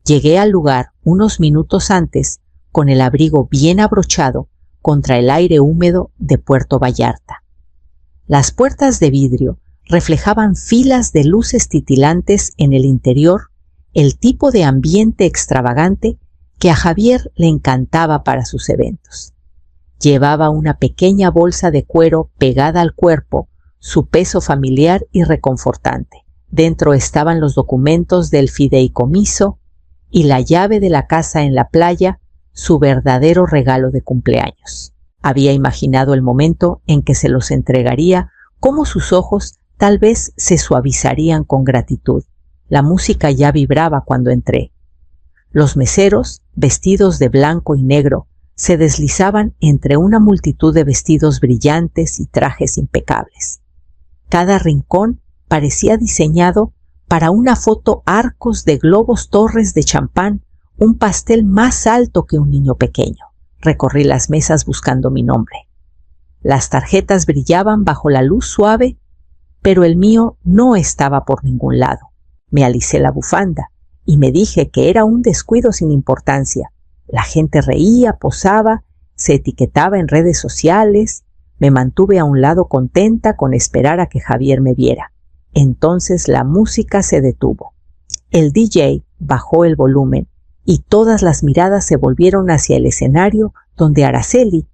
Llegué al lugar unos minutos antes con el abrigo bien abrochado contra el aire húmedo de Puerto Vallarta. Las puertas de vidrio reflejaban filas de luces titilantes en el interior, el tipo de ambiente extravagante que a Javier le encantaba para sus eventos. Llevaba una pequeña bolsa de cuero pegada al cuerpo, su peso familiar y reconfortante. Dentro estaban los documentos del fideicomiso y la llave de la casa en la playa, su verdadero regalo de cumpleaños. Había imaginado el momento en que se los entregaría, cómo sus ojos tal vez se suavizarían con gratitud. La música ya vibraba cuando entré. Los meseros, vestidos de blanco y negro, se deslizaban entre una multitud de vestidos brillantes y trajes impecables. Cada rincón parecía diseñado para una foto, arcos de globos, torres de champán, un pastel más alto que un niño pequeño. Recorrí las mesas buscando mi nombre. Las tarjetas brillaban bajo la luz suave, pero el mío no estaba por ningún lado. Me alicé la bufanda y me dije que era un descuido sin importancia. La gente reía, posaba, se etiquetaba en redes sociales. Me mantuve a un lado contenta con esperar a que Javier me viera. Entonces la música se detuvo. El DJ bajó el volumen y todas las miradas se volvieron hacia el escenario donde Araceli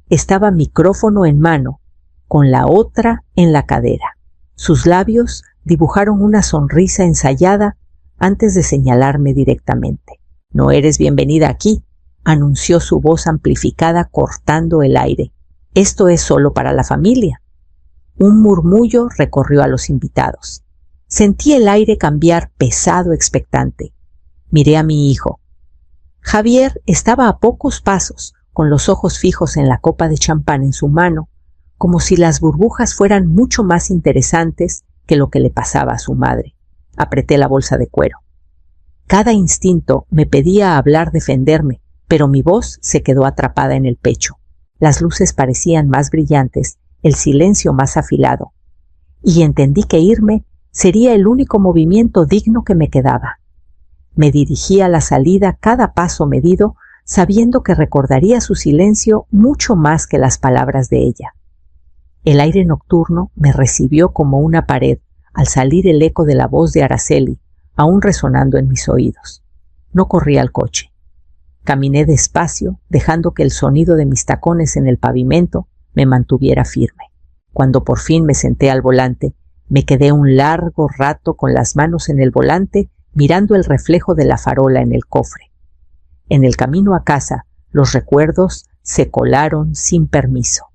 estaba micrófono en mano, con la otra en la cadera. Sus labios dibujaron una sonrisa ensayada antes de señalarme directamente. «No eres bienvenida aquí», anunció su voz amplificada cortando el aire. «Esto es solo para la familia». Un murmullo recorrió a los invitados. Sentí el aire cambiar pesado, expectante. Miré a mi hijo. Javier estaba a pocos pasos, con los ojos fijos en la copa de champán en su mano, como si las burbujas fueran mucho más interesantes que lo que le pasaba a su madre. Apreté la bolsa de cuero. Cada instinto me pedía hablar, defenderme, pero mi voz se quedó atrapada en el pecho. Las luces parecían más brillantes, el silencio más afilado, y entendí que irme sería el único movimiento digno que me quedaba. Me dirigí a la salida cada paso medido, sabiendo que recordaría su silencio mucho más que las palabras de ella. El aire nocturno me recibió como una pared al salir el eco de la voz de Araceli, aún resonando en mis oídos. No corrí al coche. Caminé despacio, dejando que el sonido de mis tacones en el pavimento me mantuviera firme. Cuando por fin me senté al volante, me quedé un largo rato con las manos en el volante, mirando el reflejo de la farola en el cofre. En el camino a casa, los recuerdos se colaron sin permiso.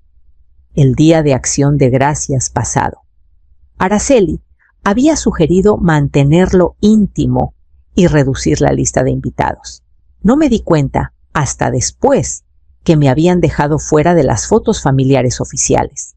El día de Acción de Gracias pasado. Araceli había sugerido mantenerlo íntimo y reducir la lista de invitados. No me di cuenta, hasta después, que me habían dejado fuera de las fotos familiares oficiales.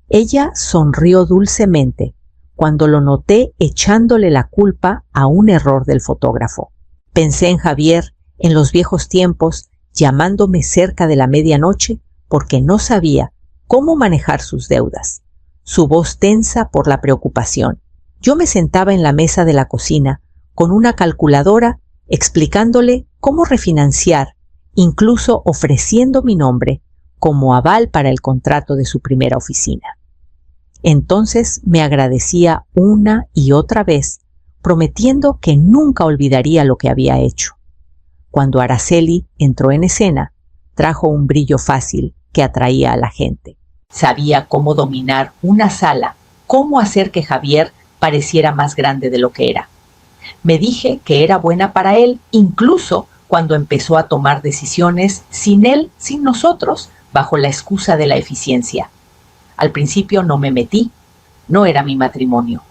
Ella sonrió dulcemente cuando lo noté echándole la culpa a un error del fotógrafo. Pensé en Javier en los viejos tiempos, llamándome cerca de la medianoche porque no sabía cómo manejar sus deudas, su voz tensa por la preocupación. Yo me sentaba en la mesa de la cocina con una calculadora explicándole cómo refinanciar, incluso ofreciendo mi nombre como aval para el contrato de su primera oficina. Entonces me agradecía una y otra vez, prometiendo que nunca olvidaría lo que había hecho. Cuando Araceli entró en escena, trajo un brillo fácil que atraía a la gente. Sabía cómo dominar una sala, cómo hacer que Javier pareciera más grande de lo que era. Me dije que era buena para él, incluso cuando empezó a tomar decisiones sin él, sin nosotros, bajo la excusa de la eficiencia. Al principio no me metí, no era mi matrimonio,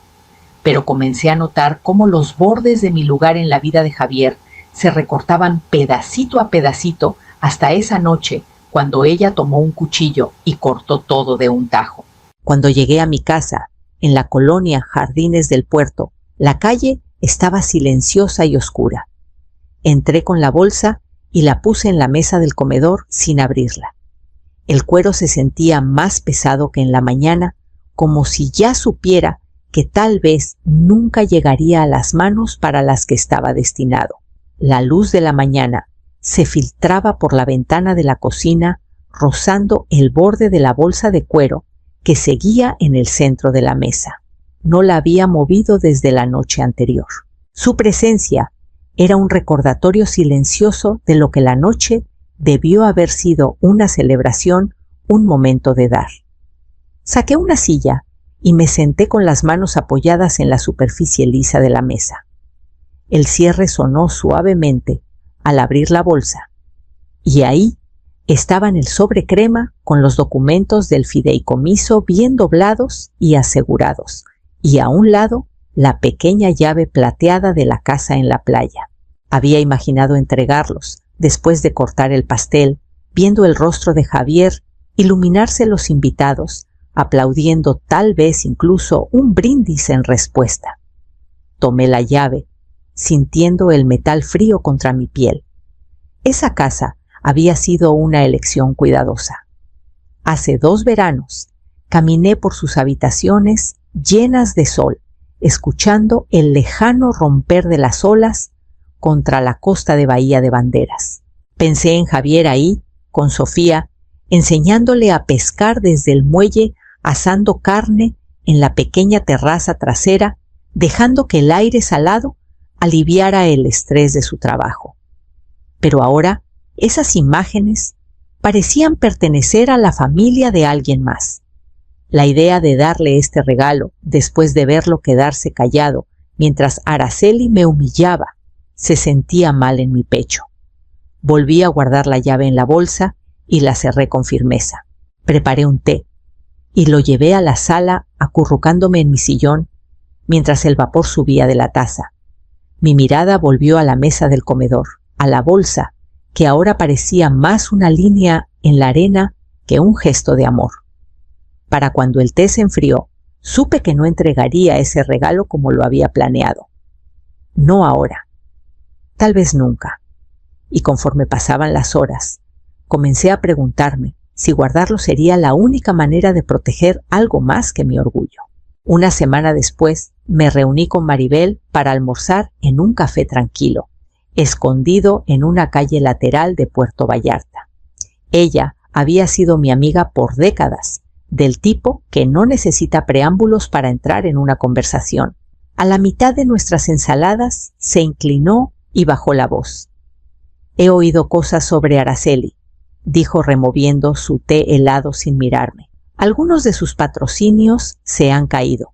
pero comencé a notar cómo los bordes de mi lugar en la vida de Javier se recortaban pedacito a pedacito hasta esa noche cuando ella tomó un cuchillo y cortó todo de un tajo. Cuando llegué a mi casa, en la colonia Jardines del Puerto, la calle estaba silenciosa y oscura. Entré con la bolsa y la puse en la mesa del comedor sin abrirla. El cuero se sentía más pesado que en la mañana, como si ya supiera que tal vez nunca llegaría a las manos para las que estaba destinado. La luz de la mañana se filtraba por la ventana de la cocina, rozando el borde de la bolsa de cuero que seguía en el centro de la mesa. No la había movido desde la noche anterior. Su presencia era un recordatorio silencioso de lo que la noche debió haber sido una celebración, un momento de dar. Saqué una silla y me senté con las manos apoyadas en la superficie lisa de la mesa. El cierre sonó suavemente al abrir la bolsa, y ahí estaban el sobre crema con los documentos del fideicomiso bien doblados y asegurados, y a un lado la pequeña llave plateada de la casa en la playa. Había imaginado entregarlos después de cortar el pastel, viendo el rostro de Javier iluminarse los invitados, aplaudiendo tal vez incluso un brindis en respuesta. Tomé la llave, sintiendo el metal frío contra mi piel. Esa casa había sido una elección cuidadosa. Hace 2 veranos caminé por sus habitaciones llenas de sol, escuchando el lejano romper de las olas contra la costa de Bahía de Banderas. Pensé en Javier ahí, con Sofía, enseñándole a pescar desde el muelle, asando carne en la pequeña terraza trasera, dejando que el aire salado aliviara el estrés de su trabajo. Pero ahora esas imágenes parecían pertenecer a la familia de alguien más. La idea de darle este regalo, después de verlo quedarse callado mientras Araceli me humillaba, se sentía mal en mi pecho. Volví a guardar la llave en la bolsa y la cerré con firmeza. Preparé un té y lo llevé a la sala acurrucándome en mi sillón mientras el vapor subía de la taza. Mi mirada volvió a la mesa del comedor, a la bolsa, que ahora parecía más una línea en la arena que un gesto de amor. Para cuando el té se enfrió, supe que no entregaría ese regalo como lo había planeado. No ahora. Tal vez nunca. Y conforme pasaban las horas, comencé a preguntarme si guardarlo sería la única manera de proteger algo más que mi orgullo. Una semana después, me reuní con Maribel para almorzar en un café tranquilo, escondido en una calle lateral de Puerto Vallarta. Ella había sido mi amiga por décadas, del tipo que no necesita preámbulos para entrar en una conversación. A la mitad de nuestras ensaladas se inclinó y bajó la voz. «He oído cosas sobre Araceli», dijo removiendo su té helado sin mirarme. «Algunos de sus patrocinios se han caído.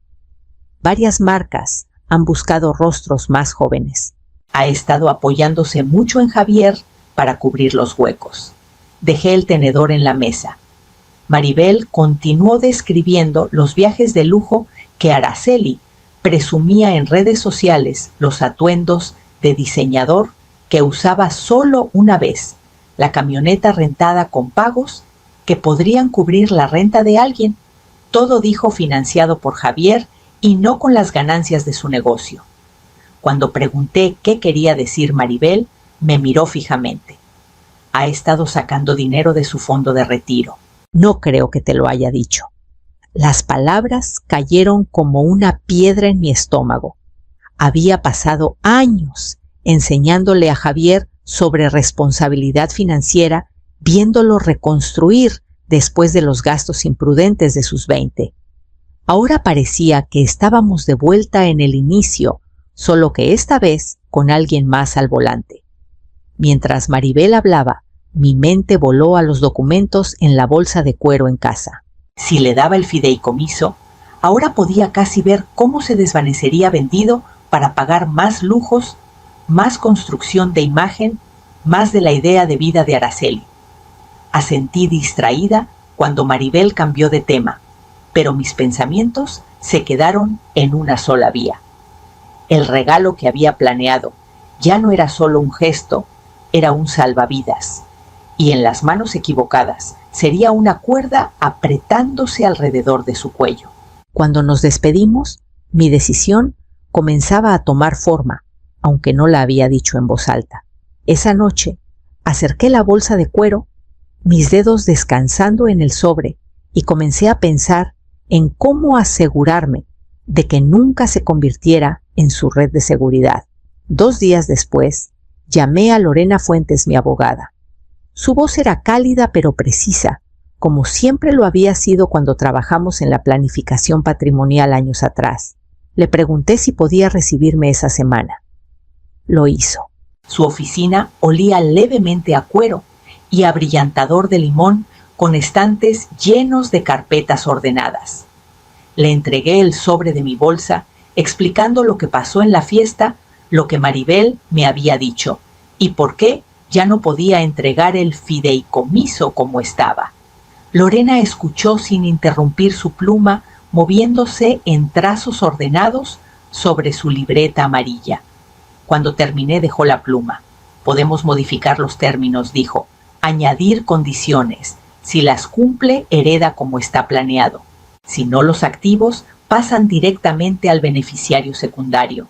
Varias marcas han buscado rostros más jóvenes. Ha estado apoyándose mucho en Javier para cubrir los huecos». Dejé el tenedor en la mesa. Maribel continuó describiendo los viajes de lujo que Araceli presumía en redes sociales, los atuendos de diseñador que usaba solo una vez, la camioneta rentada con pagos que podrían cubrir la renta de alguien. Todo, dijo, financiado por Javier y no con las ganancias de su negocio. Cuando pregunté qué quería decir Maribel, me miró fijamente. Ha estado sacando dinero de su fondo de retiro. No creo que te lo haya dicho. Las palabras cayeron como una piedra en mi estómago. Había pasado años enseñándole a Javier sobre responsabilidad financiera, viéndolo reconstruir después de los gastos imprudentes de sus 20. Ahora parecía que estábamos de vuelta en el inicio, solo que esta vez con alguien más al volante. Mientras Maribel hablaba, mi mente voló a los documentos en la bolsa de cuero en casa. Si le daba el fideicomiso, ahora podía casi ver cómo se desvanecería vendido para pagar más lujos, más construcción de imagen, más de la idea de vida de Araceli. Asentí distraída cuando Maribel cambió de tema, pero mis pensamientos se quedaron en una sola vía. El regalo que había planeado ya no era solo un gesto, era un salvavidas, y en las manos equivocadas sería una cuerda apretándose alrededor de su cuello. Cuando nos despedimos, mi decisión comenzaba a tomar forma, aunque no la había dicho en voz alta. Esa noche acerqué la bolsa de cuero, mis dedos descansando en el sobre, y comencé a pensar en cómo asegurarme de que nunca se convirtiera en su red de seguridad. 2 días después, Llamé a Lorena Fuentes, mi abogada. Su voz era cálida pero precisa, como siempre lo había sido cuando trabajamos en la planificación patrimonial años atrás. Le pregunté si podía recibirme esa semana. Lo hizo. Su oficina olía levemente a cuero y a brillantador de limón, con estantes llenos de carpetas ordenadas. Le entregué el sobre de mi bolsa, explicando lo que pasó en la fiesta, lo que Maribel me había dicho, y por qué ya no podía entregar el fideicomiso como estaba. Lorena escuchó sin interrumpir su pluma, moviéndose en trazos ordenados sobre su libreta amarilla. Cuando terminé dejó la pluma. Podemos modificar los términos, dijo. Añadir condiciones. Si las cumple, hereda como está planeado. Si no, los activos pasan directamente al beneficiario secundario.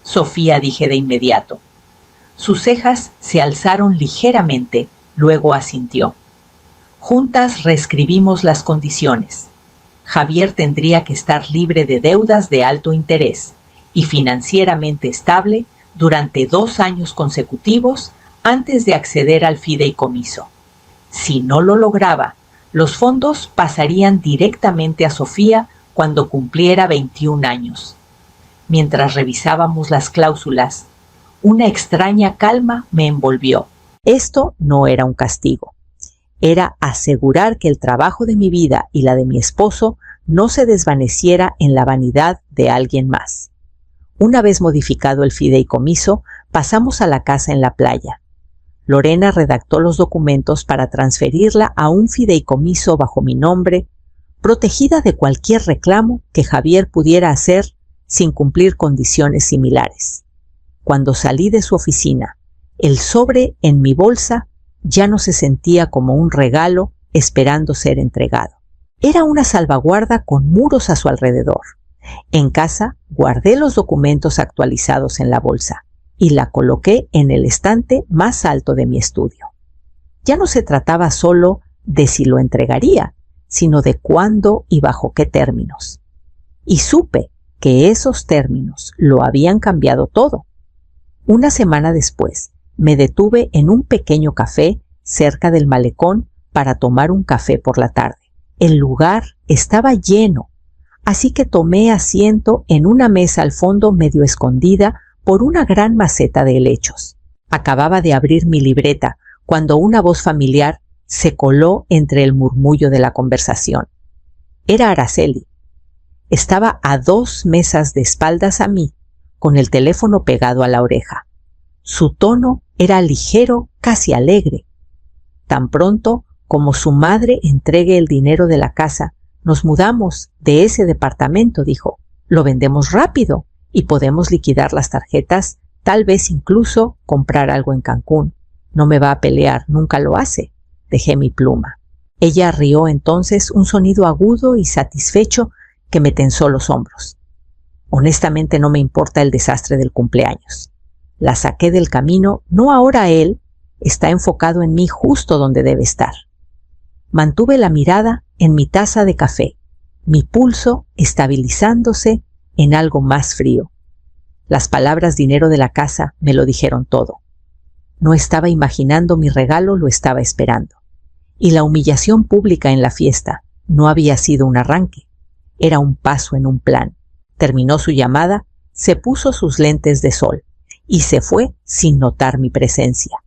Sofía, dije de inmediato. Sus cejas se alzaron ligeramente, luego asintió. Juntas reescribimos las condiciones. Javier tendría que estar libre de deudas de alto interés y financieramente estable durante 2 años consecutivos antes de acceder al fideicomiso. Si no lo lograba, los fondos pasarían directamente a Sofía cuando cumpliera 21 años. Mientras revisábamos las cláusulas, una extraña calma me envolvió. Esto no era un castigo. Era asegurar que el trabajo de mi vida y la de mi esposo no se desvaneciera en la vanidad de alguien más. Una vez modificado el fideicomiso, pasamos a la casa en la playa. Lorena redactó los documentos para transferirla a un fideicomiso bajo mi nombre, protegida de cualquier reclamo que Javier pudiera hacer sin cumplir condiciones similares. Cuando salí de su oficina, el sobre en mi bolsa ya no se sentía como un regalo esperando ser entregado. Era una salvaguarda con muros a su alrededor. En casa guardé los documentos actualizados en la bolsa y la coloqué en el estante más alto de mi estudio. Ya no se trataba solo de si lo entregaría, sino de cuándo y bajo qué términos. Y supe que esos términos lo habían cambiado todo. Una semana después, me detuve en un pequeño café cerca del malecón para tomar un café por la tarde. El lugar estaba lleno, así que tomé asiento en una mesa al fondo medio escondida por una gran maceta de helechos. Acababa de abrir mi libreta cuando una voz familiar se coló entre el murmullo de la conversación. Era Araceli. Estaba a 2 mesas de espaldas a mí, con el teléfono pegado a la oreja. Su tono era ligero, casi alegre. Tan pronto como su madre entregue el dinero de la casa, nos mudamos de ese departamento, dijo. Lo vendemos rápido y podemos liquidar las tarjetas, tal vez incluso comprar algo en Cancún. No me va a pelear, nunca lo hace. Dejé mi pluma. Ella rió entonces un sonido agudo y satisfecho que me tensó los hombros. Honestamente no me importa el desastre del cumpleaños. La saqué del camino, no ahora él, está enfocado en mí justo donde debe estar. Mantuve la mirada en mi taza de café, mi pulso estabilizándose en algo más frío. Las palabras dinero de la casa me lo dijeron todo. No estaba imaginando mi regalo, lo estaba esperando. Y la humillación pública en la fiesta no había sido un arranque, era un paso en un plan. Terminó su llamada, se puso sus lentes de sol y se fue sin notar mi presencia.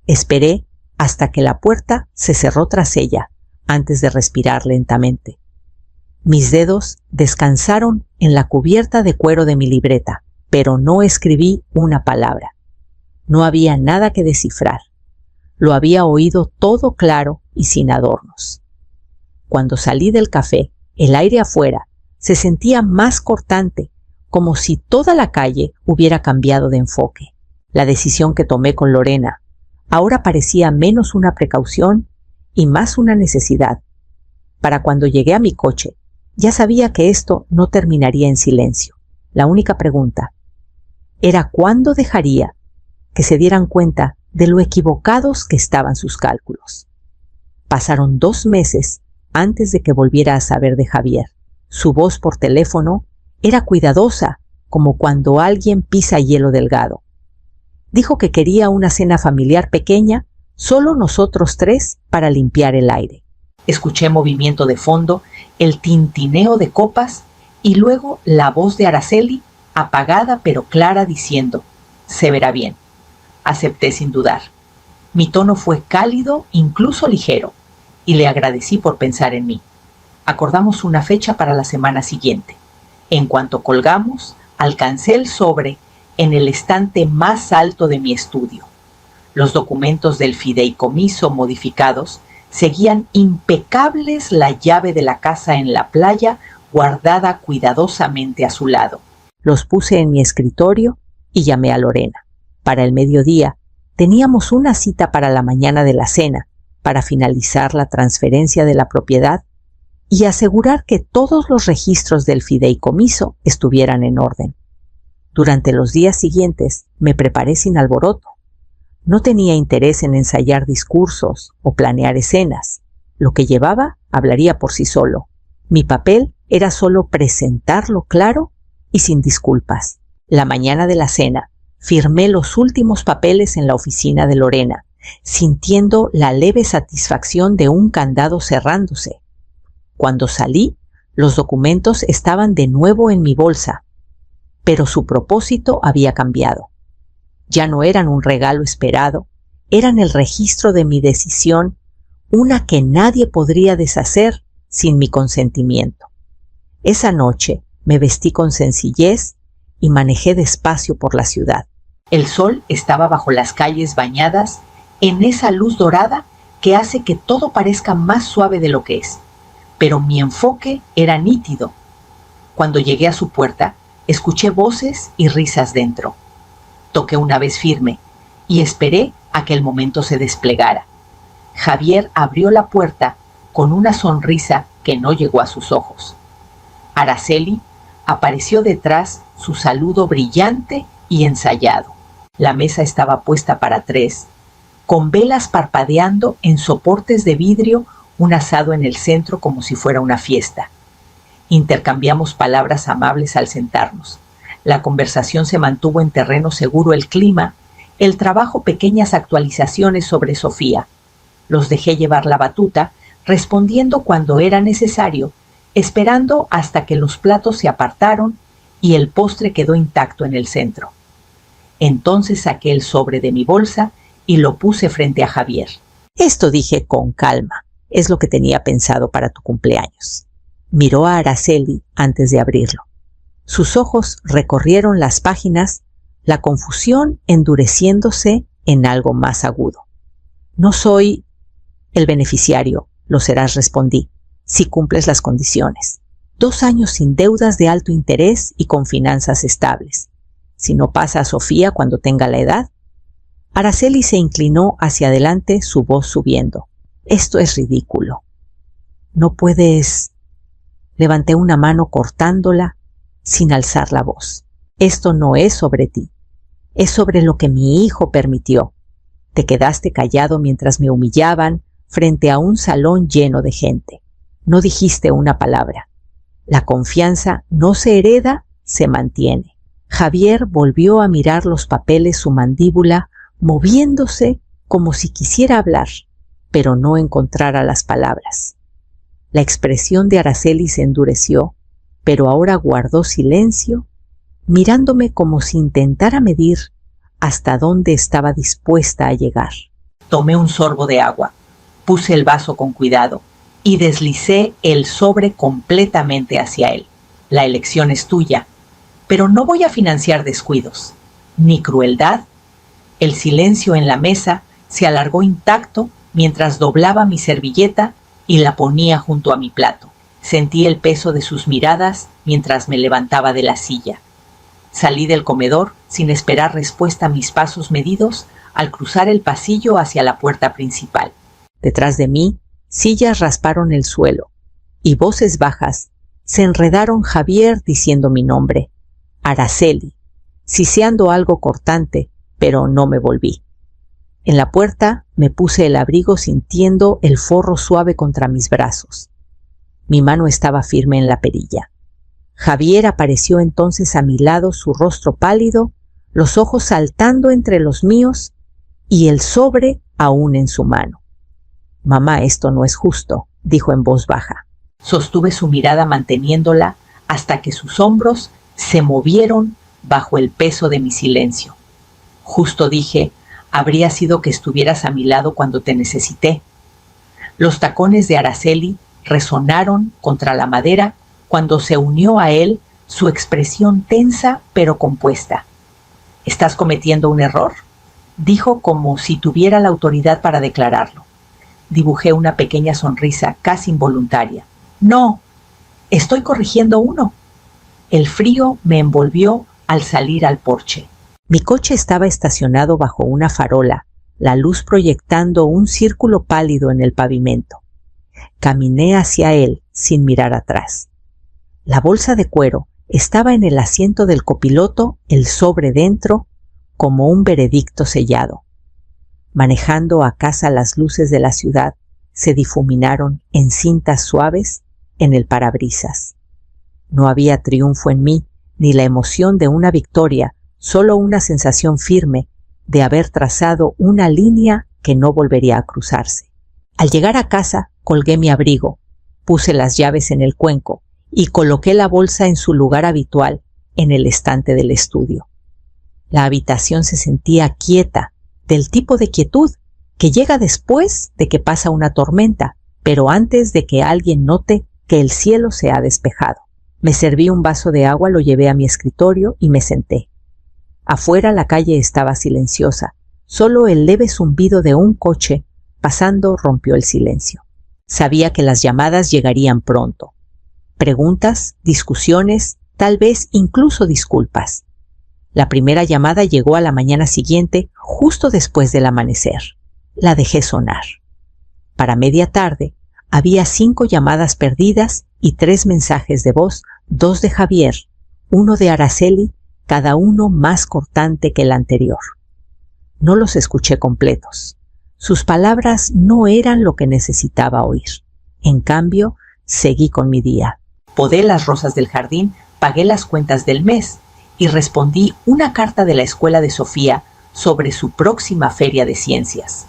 Esperé hasta que la puerta se cerró tras ella, antes de respirar lentamente. Mis dedos descansaron en la cubierta de cuero de mi libreta, pero no escribí una palabra. No había nada que descifrar. Lo había oído todo claro y sin adornos. Cuando salí del café, el aire afuera se sentía más cortante, como si toda la calle hubiera cambiado de enfoque. La decisión que tomé con Lorena ahora parecía menos una precaución y más una necesidad. Para cuando llegué a mi coche, ya sabía que esto no terminaría en silencio. La única pregunta era cuándo dejaría que se dieran cuenta de lo equivocados que estaban sus cálculos. Pasaron 2 meses antes de que volviera a saber de Javier. Su voz por teléfono era cuidadosa, como cuando alguien pisa hielo delgado. Dijo que quería una cena familiar pequeña, solo nosotros tres, para limpiar el aire. Escuché movimiento de fondo, el tintineo de copas y luego la voz de Araceli, apagada pero clara, diciendo: «Se verá bien». Acepté sin dudar. Mi tono fue cálido, incluso ligero, y le agradecí por pensar en mí. Acordamos una fecha para la semana siguiente. En cuanto colgamos, alcancé el sobre en el estante más alto de mi estudio. Los documentos del fideicomiso modificados seguían impecables, la llave de la casa en la playa guardada cuidadosamente a su lado. Los puse en mi escritorio y llamé a Lorena. Para el mediodía teníamos una cita para la mañana de la cena, para finalizar la transferencia de la propiedad y asegurar que todos los registros del fideicomiso estuvieran en orden. Durante los días siguientes me preparé sin alboroto. No tenía interés en ensayar discursos o planear escenas. Lo que llevaba hablaría por sí solo. Mi papel era solo presentarlo claro y sin disculpas. La mañana de la cena firmé los últimos papeles en la oficina de Lorena, sintiendo la leve satisfacción de un candado cerrándose. Cuando salí, los documentos estaban de nuevo en mi bolsa, pero su propósito había cambiado. Ya no eran un regalo esperado, eran el registro de mi decisión, una que nadie podría deshacer sin mi consentimiento. Esa noche me vestí con sencillez y manejé despacio por la ciudad. El sol estaba bajo las calles bañadas en esa luz dorada que hace que todo parezca más suave de lo que es, pero mi enfoque era nítido. Cuando llegué a su puerta, escuché voces y risas dentro. Toqué una vez firme y esperé a que el momento se desplegara. Javier abrió la puerta con una sonrisa que no llegó a sus ojos. Araceli apareció detrás, su saludo brillante y ensayado. La mesa estaba puesta para 3, con velas parpadeando en soportes de vidrio, un asado en el centro como si fuera una fiesta. Intercambiamos palabras amables al sentarnos. La conversación se mantuvo en terreno seguro, el clima, el trabajo, pequeñas actualizaciones sobre Sofía. Los dejé llevar la batuta, respondiendo cuando era necesario, esperando hasta que los platos se apartaron y el postre quedó intacto en el centro. Entonces saqué el sobre de mi bolsa y lo puse frente a Javier. «Esto», dije con calma, «es lo que tenía pensado para tu cumpleaños». Miró a Araceli antes de abrirlo. Sus ojos recorrieron las páginas, la confusión endureciéndose en algo más agudo. «No soy el beneficiario, lo serás», respondí, «si cumples las condiciones. 2 años sin deudas de alto interés y con finanzas estables. Si no pasa a Sofía cuando tenga la edad». Araceli se inclinó hacia adelante, su voz subiendo. «Esto es ridículo. No puedes...». Levanté una mano cortándola sin alzar la voz. «Esto no es sobre ti. Es sobre lo que mi hijo permitió. Te quedaste callado mientras me humillaban frente a un salón lleno de gente. No dijiste una palabra. La confianza no se hereda, se mantiene». Javier volvió a mirar los papeles, su mandíbula moviéndose como si quisiera hablar, pero no encontrara las palabras. La expresión de Araceli se endureció, pero ahora guardó silencio, mirándome como si intentara medir hasta dónde estaba dispuesta a llegar. Tomé un sorbo de agua, puse el vaso con cuidado y deslicé el sobre completamente hacia él. «La elección es tuya, pero no voy a financiar descuidos, ni crueldad». El silencio en la mesa se alargó intacto mientras doblaba mi servilleta y la ponía junto a mi plato. Sentí el peso de sus miradas mientras me levantaba de la silla. Salí del comedor sin esperar respuesta a mis pasos medidos al cruzar el pasillo hacia la puerta principal. Detrás de mí, sillas rasparon el suelo y voces bajas se enredaron. Javier diciendo mi nombre, Araceli, siseando algo cortante, pero no me volví. En la puerta me puse el abrigo sintiendo el forro suave contra mis brazos. Mi mano estaba firme en la perilla. Javier apareció entonces a mi lado, su rostro pálido, los ojos saltando entre los míos y el sobre aún en su mano. «Mamá, esto no es justo», dijo en voz baja. Sostuve su mirada manteniéndola hasta que sus hombros se movieron bajo el peso de mi silencio. Justo dije, habría sido que estuvieras a mi lado cuando te necesité. Los tacones de Araceli resonaron contra la madera cuando se unió a él su expresión tensa pero compuesta. «¿Estás cometiendo un error?», dijo como si tuviera la autoridad para declararlo. Dibujé una pequeña sonrisa casi involuntaria. «No, estoy corrigiendo uno». El frío me envolvió al salir al porche. Mi coche estaba estacionado bajo una farola, la luz proyectando un círculo pálido en el pavimento. Caminé hacia él sin mirar atrás. La bolsa de cuero estaba en el asiento del copiloto, el sobre dentro, como un veredicto sellado. Manejando a casa, las luces de la ciudad se difuminaron en cintas suaves en el parabrisas. No había triunfo en mí, ni la emoción de una victoria, solo una sensación firme de haber trazado una línea que no volvería a cruzarse. Al llegar a casa, colgué mi abrigo, puse las llaves en el cuenco y coloqué la bolsa en su lugar habitual, en el estante del estudio. La habitación se sentía quieta, del tipo de quietud que llega después de que pasa una tormenta, pero antes de que alguien note que el cielo se ha despejado. Me serví un vaso de agua, lo llevé a mi escritorio y me senté. Afuera la calle estaba silenciosa, solo el leve zumbido de un coche pasando rompió el silencio. Sabía que las llamadas llegarían pronto. Preguntas, discusiones, tal vez incluso disculpas. La primera llamada llegó a la mañana siguiente, justo después del amanecer. La dejé sonar. Para media tarde, había 5 llamadas perdidas y 3 mensajes de voz, 2 de Javier, 1 de Araceli, cada uno más cortante que el anterior. No los escuché completos. Sus palabras no eran lo que necesitaba oír. En cambio, seguí con mi día. Podé las rosas del jardín, pagué las cuentas del mes y respondí una carta de la escuela de Sofía sobre su próxima feria de ciencias.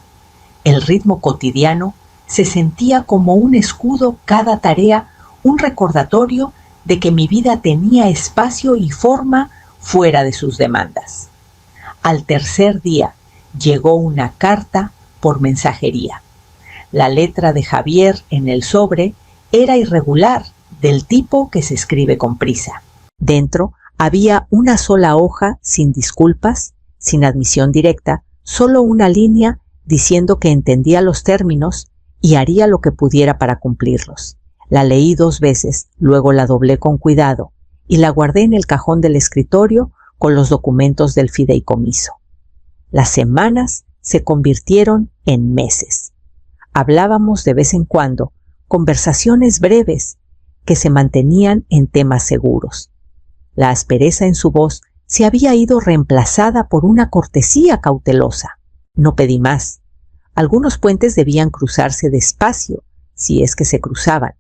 El ritmo cotidiano se sentía como un escudo, cada tarea un recordatorio de que mi vida tenía espacio y forma fuera de sus demandas. Al tercer día llegó una carta por mensajería. La letra de Javier en el sobre era irregular, del tipo que se escribe con prisa. Dentro había una sola hoja sin disculpas, sin admisión directa, solo una línea diciendo que entendía los términos y haría lo que pudiera para cumplirlos. La leí 2 veces, luego la doblé con cuidado y la guardé en el cajón del escritorio con los documentos del fideicomiso. Las semanas se convirtieron en meses. Hablábamos de vez en cuando, conversaciones breves que se mantenían en temas seguros. La aspereza en su voz se había ido reemplazada por una cortesía cautelosa. No pedí más. Algunos puentes debían cruzarse despacio, si es que se cruzaban.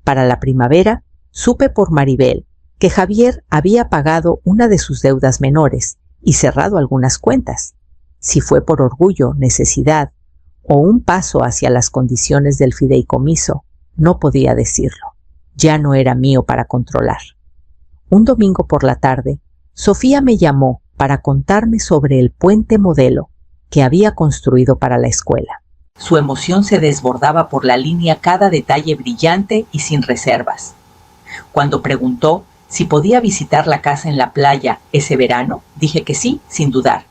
Para la primavera, supe por Maribel que Javier había pagado una de sus deudas menores y cerrado algunas cuentas. Si fue por orgullo, necesidad o un paso hacia las condiciones del fideicomiso, no podía decirlo. Ya no era mío para controlar. Un domingo por la tarde, Sofía me llamó para contarme sobre el puente modelo que había construido para la escuela. Su emoción se desbordaba por la línea, cada detalle brillante y sin reservas. Cuando preguntó si podía visitar la casa en la playa ese verano, dije que sí, sin dudar.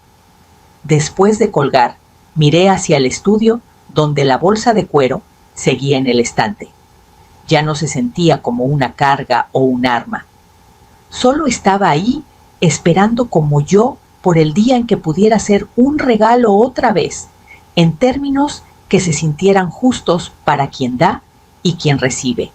Después de colgar, miré hacia el estudio donde la bolsa de cuero seguía en el estante. Ya no se sentía como una carga o un arma. Solo estaba ahí, esperando como yo por el día en que pudiera ser un regalo otra vez, en términos que se sintieran justos para quien da y quien recibe.